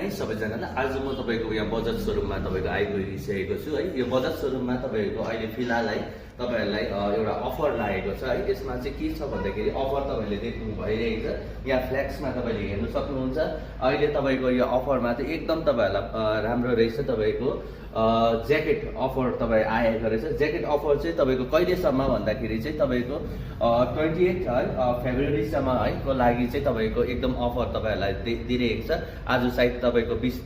है सबैजनालाई। आज म तपाईँको यहाँ बजाज सोरुममा तपाईँको आइपुगिसकेको छु है। यो बजाज सोरुममा तपाईँको अहिले फिलहाल है तपाईँहरूलाई एउटा अफर लागेको छ है। यसमा चाहिँ के छ भन्दाखेरि अफर तपाईँले देख्नु भइरहेको छ, यहाँ फ्ल्याक्समा तपाईँले हेर्नु सक्नुहुन्छ। अहिले तपाईँको यो अफरमा चाहिँ एकदम तपाईँहरूलाई राम्रो रहेछ। तपाईँको ज्याकेट अफर तपाईँ आएको रहेछ। ज्याकेट अफर चाहिँ तपाईँको कहिलेसम्म भन्दाखेरि चाहिँ तपाईँको 28 है फेब्रुअरीसम्म है को लागि चाहिँ तपाईँको एकदम अफर तपाईँहरूलाई दिइरहेको छ। आज सायद तपाईँको 20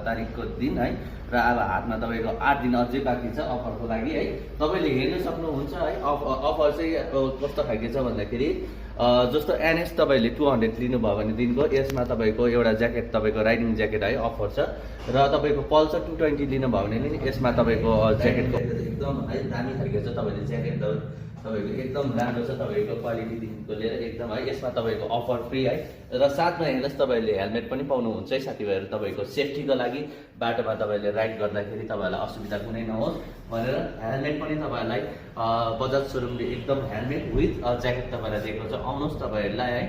तारिकको दिन है, र अब हातमा तपाईँको 8 दिन अझै बाँकी छ अफरको लागि है। तपाईँले हेर्न सक्नुहुन्छ है। अफर चाहिँ कस्तो खालको छ भन्दाखेरि जस्तो एनएस तपाईँले 200 लिनुभयो भने दिनको यसमा तपाईँको एउटा ज्याकेट तपाईँको राइडिङ ज्याकेट है अफर छ, र तपाईँको पल्सर 220 लिनुभयो भने नि यसमा तपाईँको ज्याकेटको एकदम है दामी खालको छ। तपाईँले ज्याकेट तपाईँको एकदम राम्रो छ, तपाईँको क्वालिटीदेखिको लिएर एकदम है। यसमा तपाईँको अफर फ्री है, र साथमा हेर्नुहोस् तपाईँले हेलमेट पनि पाउनुहुन्छ है साथीभाइहरू। तपाईँको सेफ्टीको लागि बाटोमा तपाईँले राइड गर्दाखेरि तपाईँहरूलाई असुविधा कुनै नहोस् भनेर हेलमेट पनि तपाईँहरूलाई बजाज सोरुमले एकदम हेलमेट विथ ज्याकेट तपाईँलाई दिएको छ। आउनुहोस् तपाईँहरूलाई है,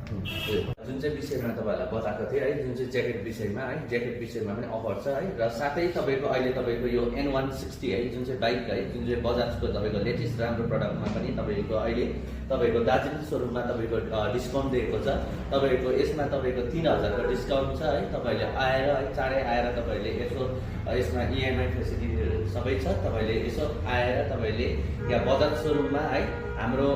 जुन चाहिँ विषयमा तपाईँहरूलाई बताएको थिएँ है, जुन चाहिँ ज्याकेट विषयमा है, ज्याकेट विषयमा पनि अफर छ है। र साथै तपाईँको अहिले तपाईँको यो N160 है, जुन चाहिँ बाइक है, जुन चाहिँ बजाजको तपाईँको लेटेस्ट राम्रो प्रडक्टमा पनि तपाईँको अहिले तपाईँको दार्जिलिङ सोरुममा तपाईँको डिस्काउन्ट दिएको छ। तपाईँको यसमा तपाईँको 3000 को डिस्काउन्ट छ है। तपाईँले आएर है, चाँडै आएर तपाईँले यसो यसमा इएमआई फेसिलिटीहरू सबै छ। तपाईँले यसो आएर तपाईँले यहाँ बजाज सोरुममा है हाम्रो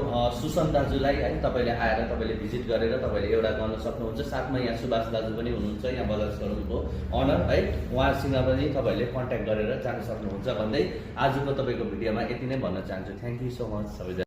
सुसन दाजुलाई है तपाईँले आएर तपाईँले भिजिट गरेर तपाईँले एउटा गर्न सक्नुहुन्छ। साथमा यहाँ सुभाष दाजु पनि हुनुहुन्छ, यहाँ बजाज सोरुमको अनर है, उहाँसँग पनि तपाईँले कन्ट्याक्ट गरेर जान सक्नुहुन्छ भन्दै आजको तपाईँको भिडियोमा यति नै भन्न चाहन्छु। थ्याङ्क यू सो मच सबैजना।